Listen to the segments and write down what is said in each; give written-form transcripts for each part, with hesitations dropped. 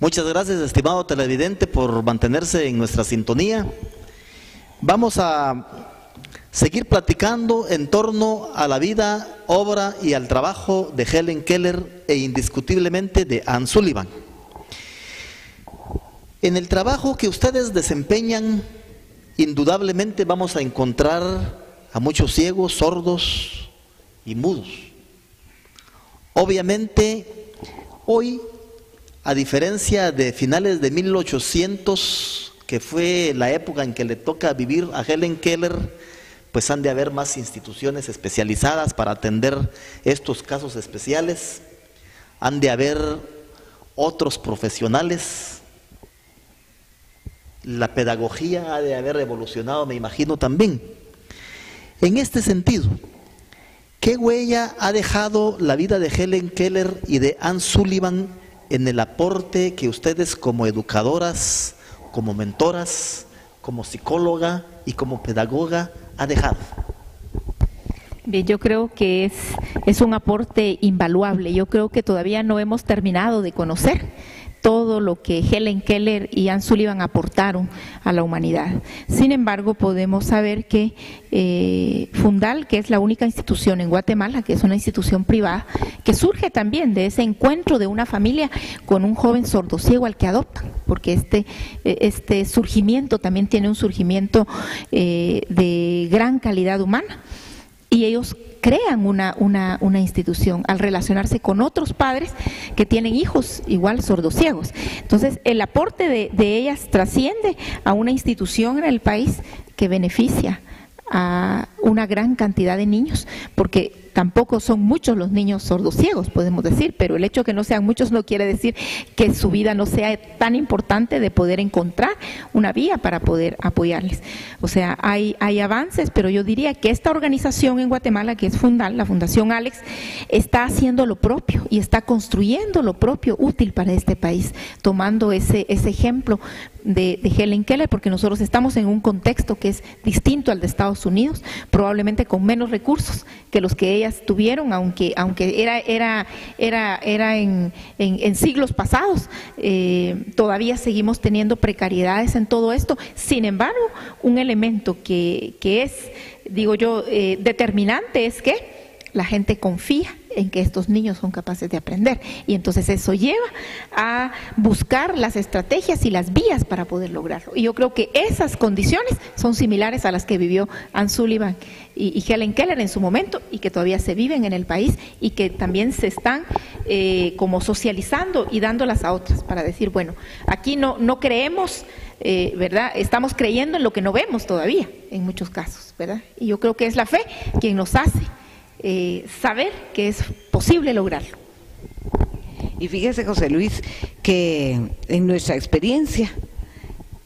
Muchas gracias, estimado televidente, por mantenerse en nuestra sintonía. Vamos a seguir platicando en torno a la vida, obra y al trabajo de Helen Keller e indiscutiblemente de Anne Sullivan. En el trabajo que ustedes desempeñan, indudablemente vamos a encontrar a muchos ciegos, sordos y mudos. Obviamente, hoy, a diferencia de finales de 1800, que fue la época en que le toca vivir a Helen Keller, pues han de haber más instituciones especializadas para atender estos casos especiales, han de haber otros profesionales, la pedagogía ha de haber evolucionado, me imagino también. En este sentido, ¿qué huella ha dejado la vida de Helen Keller y de Anne Sullivan en el aporte que ustedes como educadoras, como mentoras, como psicóloga y como pedagoga ha dejado? Bien, yo creo que es un aporte invaluable. Yo creo que todavía no hemos terminado de conocer todo lo que Helen Keller y Anne Sullivan aportaron a la humanidad. Sin embargo, podemos saber que Fundal, que es la única institución en Guatemala, que es una institución privada, que surge también de ese encuentro de una familia con un joven sordociego al que adoptan, porque este surgimiento también tiene un surgimiento de gran calidad humana, y ellos crean una institución al relacionarse con otros padres que tienen hijos igual sordociegos. Entonces, el aporte de ellas trasciende a una institución en el país que beneficia a una gran cantidad de niños, porque tampoco son muchos los niños sordociegos, podemos decir, pero el hecho de que no sean muchos no quiere decir que su vida no sea tan importante de poder encontrar una vía para poder apoyarles. O sea, hay avances, pero yo diría que esta organización en Guatemala, que es Fundal, la Fundación Alex, está haciendo lo propio y está construyendo lo propio útil para este país, tomando ese ejemplo de Helen Keller, porque nosotros estamos en un contexto que es distinto al de Estados Unidos, probablemente con menos recursos que los que ellas tuvieron, aunque era en siglos pasados, todavía seguimos teniendo precariedades en todo esto. Sin embargo, un elemento que es, digo yo, determinante es que la gente confía en que estos niños son capaces de aprender, y entonces eso lleva a buscar las estrategias y las vías para poder lograrlo. Y yo creo que esas condiciones son similares a las que vivió Anne Sullivan y Helen Keller en su momento, y que todavía se viven en el país, y que también se están como socializando y dándolas a otras, para decir, bueno, aquí no creemos, ¿verdad? Estamos creyendo en lo que no vemos todavía, en muchos casos, ¿verdad? Y yo creo que es la fe quien nos hace saber que es posible lograrlo. Y fíjese, José Luis, que en nuestra experiencia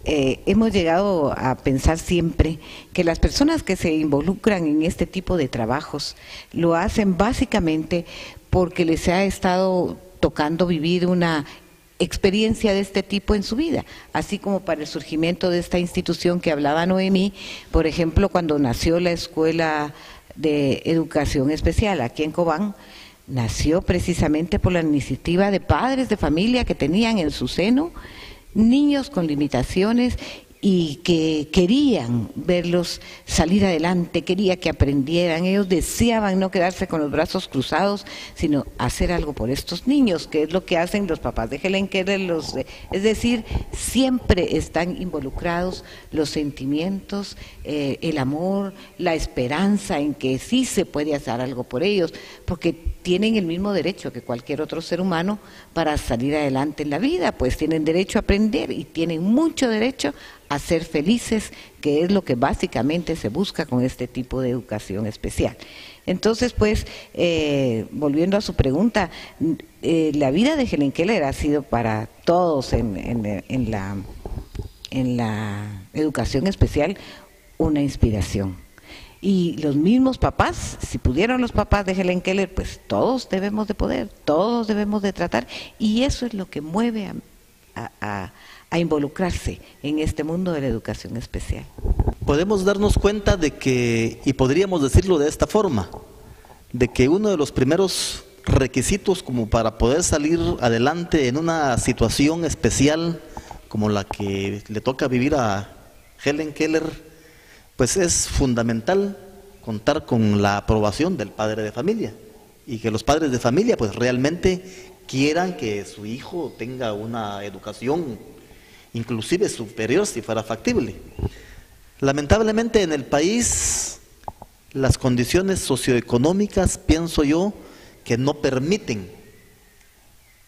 hemos llegado a pensar siempre que las personas que se involucran en este tipo de trabajos lo hacen básicamente porque les ha estado tocando vivir una experiencia de este tipo en su vida, así como para el surgimiento de esta institución que hablaba Noemí, por ejemplo, cuando nació la Escuela de Educación Especial aquí en Cobán, nació precisamente por la iniciativa de padres de familia que tenían en su seno niños con limitaciones y que querían verlos salir adelante, quería que aprendieran. Ellos deseaban no quedarse con los brazos cruzados, sino hacer algo por estos niños, que es lo que hacen los papás de Helen Keller. Es decir, siempre están involucrados los sentimientos, el amor, la esperanza en que sí se puede hacer algo por ellos, porque tienen el mismo derecho que cualquier otro ser humano para salir adelante en la vida, pues tienen derecho a aprender y tienen mucho derecho a ser felices, que es lo que básicamente se busca con este tipo de educación especial. Entonces, pues, volviendo a su pregunta, la vida de Helen Keller ha sido para todos en la educación especial una inspiración. Y los mismos papás, si pudieron los papás de Helen Keller, pues todos debemos de poder, todos debemos de tratar, y eso es lo que mueve a involucrarse en este mundo de la educación especial. Podemos darnos cuenta de que, y podríamos decirlo de esta forma, de que uno de los primeros requisitos como para poder salir adelante en una situación especial como la que le toca vivir a Helen Keller, pues es fundamental contar con la aprobación del padre de familia y que los padres de familia pues realmente quieran que su hijo tenga una educación inclusive superior si fuera factible. Lamentablemente en el país las condiciones socioeconómicas, pienso yo, que no permiten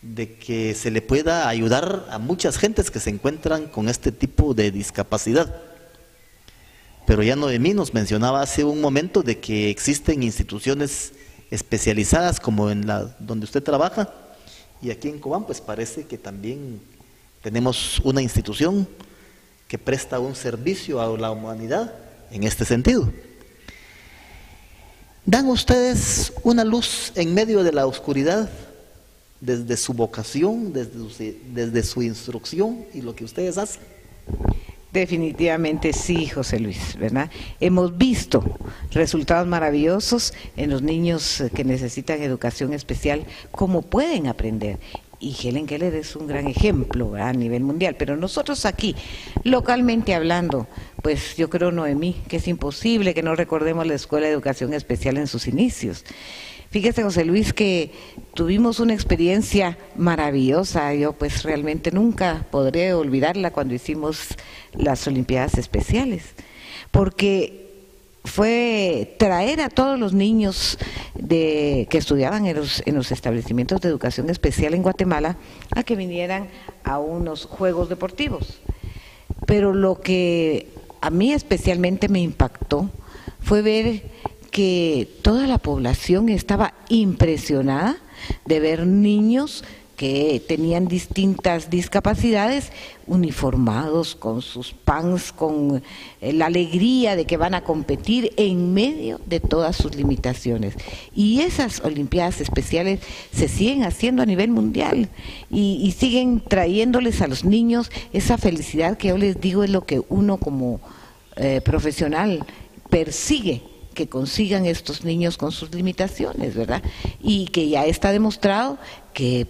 de que se le pueda ayudar a muchas gentes que se encuentran con este tipo de discapacidad. Pero ya Noemí nos mencionaba hace un momento de que existen instituciones especializadas como en la donde usted trabaja, y aquí en Cobán pues parece que también tenemos una institución que presta un servicio a la humanidad en este sentido. ¿Dan ustedes una luz en medio de la oscuridad desde su vocación, desde su instrucción y lo que ustedes hacen? Definitivamente sí, José Luis, ¿verdad? Hemos visto resultados maravillosos en los niños que necesitan educación especial, cómo pueden aprender. Y Helen Keller es un gran ejemplo, ¿verdad?, a nivel mundial. Pero nosotros aquí, localmente hablando, pues yo creo, Noemí, que es imposible que no recordemos la Escuela de Educación Especial en sus inicios. Fíjese, José Luis, que tuvimos una experiencia maravillosa. Yo pues realmente nunca podré olvidarla cuando hicimos las Olimpiadas Especiales, porque fue traer a todos los niños que estudiaban en los establecimientos de educación especial en Guatemala a que vinieran a unos juegos deportivos. Pero lo que a mí especialmente me impactó fue ver que toda la población estaba impresionada de ver niños que tenían distintas discapacidades, uniformados con sus pants, con la alegría de que van a competir en medio de todas sus limitaciones. Y esas Olimpiadas Especiales se siguen haciendo a nivel mundial y siguen trayéndoles a los niños esa felicidad que yo les digo es lo que uno como profesional persigue, que consigan estos niños con sus limitaciones, ¿verdad? Y que ya está demostrado que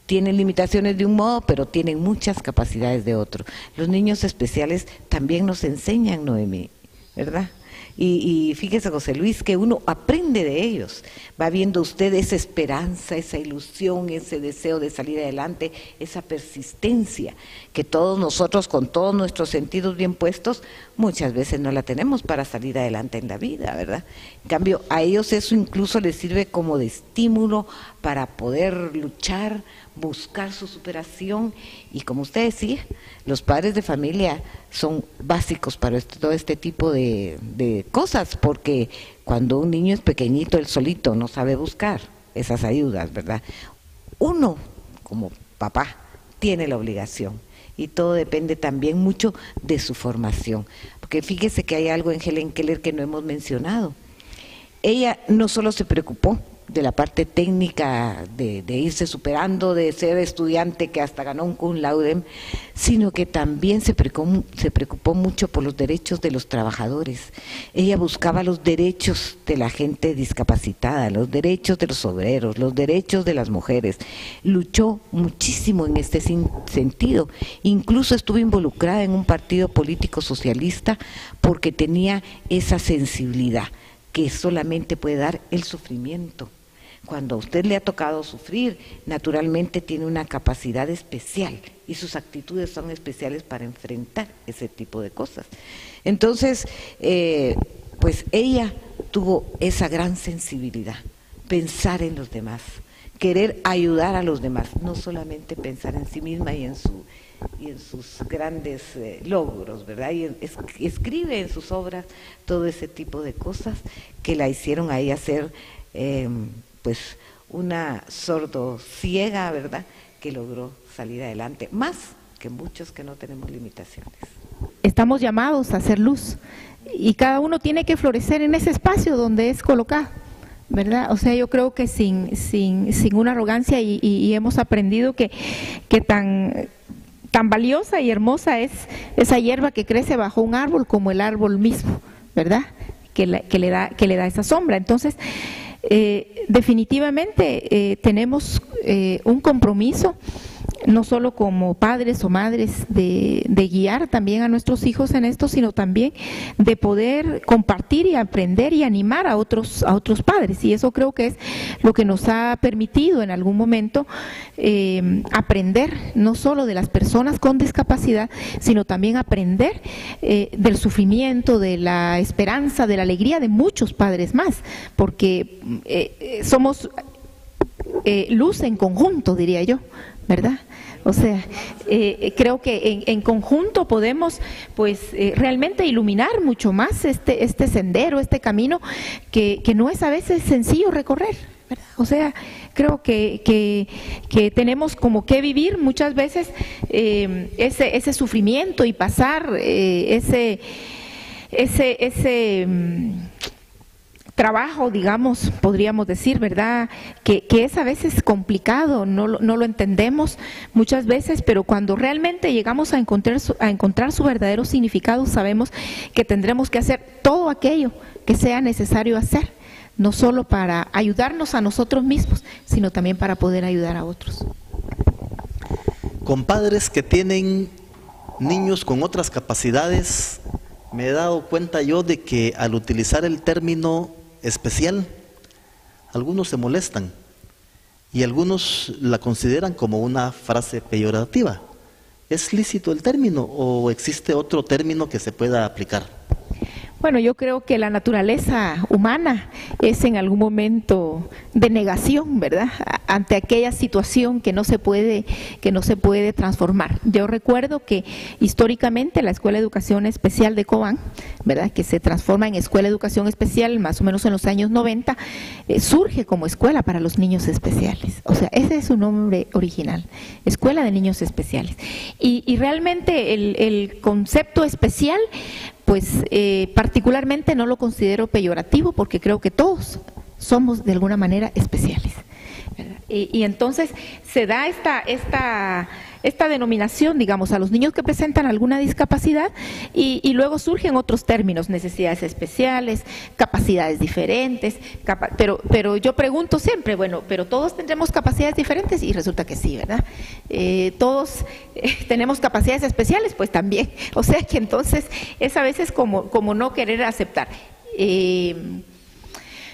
tienen limitaciones de un modo, pero tienen muchas capacidades de otro. Los niños especiales también nos enseñan, Noemí, ¿verdad? Y fíjese, José Luis, que uno aprende de ellos. Va viendo usted esa esperanza, esa ilusión, ese deseo de salir adelante, esa persistencia que todos nosotros, con todos nuestros sentidos bien puestos, muchas veces no la tenemos para salir adelante en la vida, ¿verdad? En cambio, a ellos eso incluso les sirve como de estímulo para poder luchar, buscar su superación. Y como usted decía, los padres de familia son básicos para todo este tipo de cosas, porque cuando un niño es pequeñito, él solito no sabe buscar esas ayudas, ¿verdad? Uno, como papá, tiene la obligación, y todo depende también mucho de su formación, porque fíjese que hay algo en Helen Keller que no hemos mencionado. Ella no solo se preocupó de la parte técnica de irse superando, de ser estudiante que hasta ganó un cum laude, sino que también se preocupó mucho por los derechos de los trabajadores. Ella buscaba los derechos de la gente discapacitada, los derechos de los obreros, los derechos de las mujeres. Luchó muchísimo en este sentido. Incluso estuvo involucrada en un partido político socialista porque tenía esa sensibilidad que solamente puede dar el sufrimiento. Cuando a usted le ha tocado sufrir, naturalmente tiene una capacidad especial y sus actitudes son especiales para enfrentar ese tipo de cosas. Entonces, pues ella tuvo esa gran sensibilidad, pensar en los demás, querer ayudar a los demás, no solamente pensar en sí misma y en sus grandes logros, ¿verdad? Y escribe en sus obras todo ese tipo de cosas que la hicieron a ella ser pues una sordociega, ¿verdad?, que logró salir adelante, más que muchos que no tenemos limitaciones. Estamos llamados a hacer luz y cada uno tiene que florecer en ese espacio donde es colocado, ¿verdad? O sea, yo creo que sin una arrogancia y hemos aprendido que tan valiosa y hermosa es esa hierba que crece bajo un árbol como el árbol mismo, ¿verdad? Que le da esa sombra. Entonces, Definitivamente tenemos un compromiso, no solo como padres o madres, de guiar también a nuestros hijos en esto, sino también de poder compartir y aprender y animar a otros padres. Y eso creo que es lo que nos ha permitido en algún momento aprender, no solo de las personas con discapacidad, sino también aprender del sufrimiento, de la esperanza, de la alegría de muchos padres más, porque somos luz en conjunto, diría yo, ¿verdad? O sea, creo que en conjunto podemos pues realmente iluminar mucho más este sendero, este camino que no es a veces sencillo recorrer, ¿verdad? O sea, creo que tenemos como que vivir muchas veces ese sufrimiento y pasar ese trabajo, digamos, podríamos decir, ¿verdad?, que es a veces complicado, no lo entendemos muchas veces, pero cuando realmente llegamos a encontrar su verdadero significado, sabemos que tendremos que hacer todo aquello que sea necesario hacer, no solo para ayudarnos a nosotros mismos, sino también para poder ayudar a otros. Con padres que tienen niños con otras capacidades, me he dado cuenta yo de que al utilizar el término especial, algunos se molestan y algunos la consideran como una frase peyorativa. ¿Es lícito el término o existe otro término que se pueda aplicar? Bueno, yo creo que la naturaleza humana es en algún momento de negación, ¿verdad?, ante aquella situación que no se puede transformar. Yo recuerdo que históricamente la Escuela de Educación Especial de Cobán, ¿verdad?, que se transforma en Escuela de Educación Especial más o menos en los años 90, surge como escuela para los niños especiales. O sea, ese es su nombre original, Escuela de Niños Especiales. Y realmente el concepto especial, pues particularmente no lo considero peyorativo, porque creo que todos somos de alguna manera especiales, ¿verdad? Y entonces se da esta denominación, digamos, a los niños que presentan alguna discapacidad y luego surgen otros términos, necesidades especiales, capacidades diferentes, pero yo pregunto siempre, bueno, pero todos tendremos capacidades diferentes, y resulta que sí, ¿verdad? Todos tenemos capacidades especiales, pues también, o sea que entonces es a veces como no querer aceptar.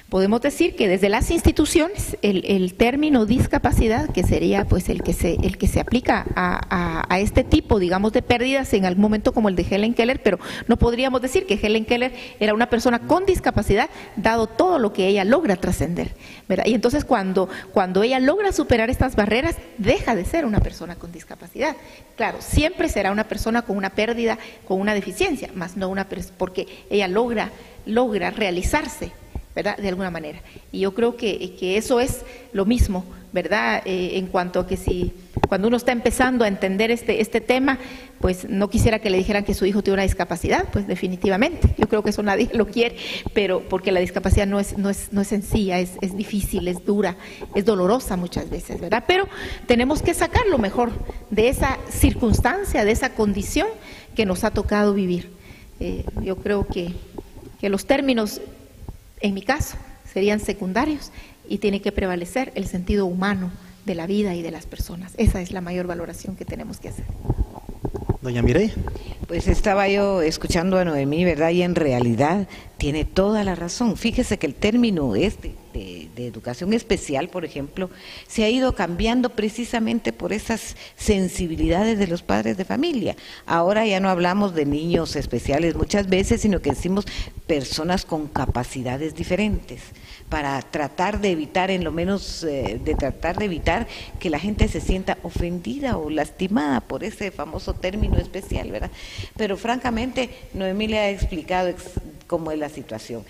Podemos decir que desde las instituciones el término discapacidad, que sería pues el que se aplica a este tipo, digamos, de pérdidas en algún momento, como el de Helen Keller, pero no podríamos decir que Helen Keller era una persona con discapacidad, dado todo lo que ella logra trascender, ¿verdad? Y entonces cuando ella logra superar estas barreras, deja de ser una persona con discapacidad. Claro, siempre será una persona con una pérdida, con una deficiencia, más no porque ella logra realizarse, ¿verdad?, de alguna manera. Y yo creo que eso es lo mismo, ¿verdad?, en cuanto a que si cuando uno está empezando a entender este tema, pues no quisiera que le dijeran que su hijo tiene una discapacidad, pues definitivamente, yo creo que eso nadie lo quiere, pero porque la discapacidad no es sencilla, es difícil, es dura, es dolorosa muchas veces, ¿verdad? Pero tenemos que sacar lo mejor de esa circunstancia, de esa condición que nos ha tocado vivir. Yo creo que los términos, en mi caso, serían secundarios y tiene que prevalecer el sentido humano de la vida y de las personas. Esa es la mayor valoración que tenemos que hacer. Doña Mireya. Pues estaba yo escuchando a Noemí, ¿verdad? Y en realidad tiene toda la razón. Fíjese que el término de educación especial, por ejemplo, se ha ido cambiando precisamente por esas sensibilidades de los padres de familia. Ahora ya no hablamos de niños especiales muchas veces, sino que decimos personas con capacidades diferentes, para tratar de evitar, en lo menos, tratar de evitar que la gente se sienta ofendida o lastimada por ese famoso término especial, ¿verdad? Pero francamente, Noemí le ha explicado cómo es la situación.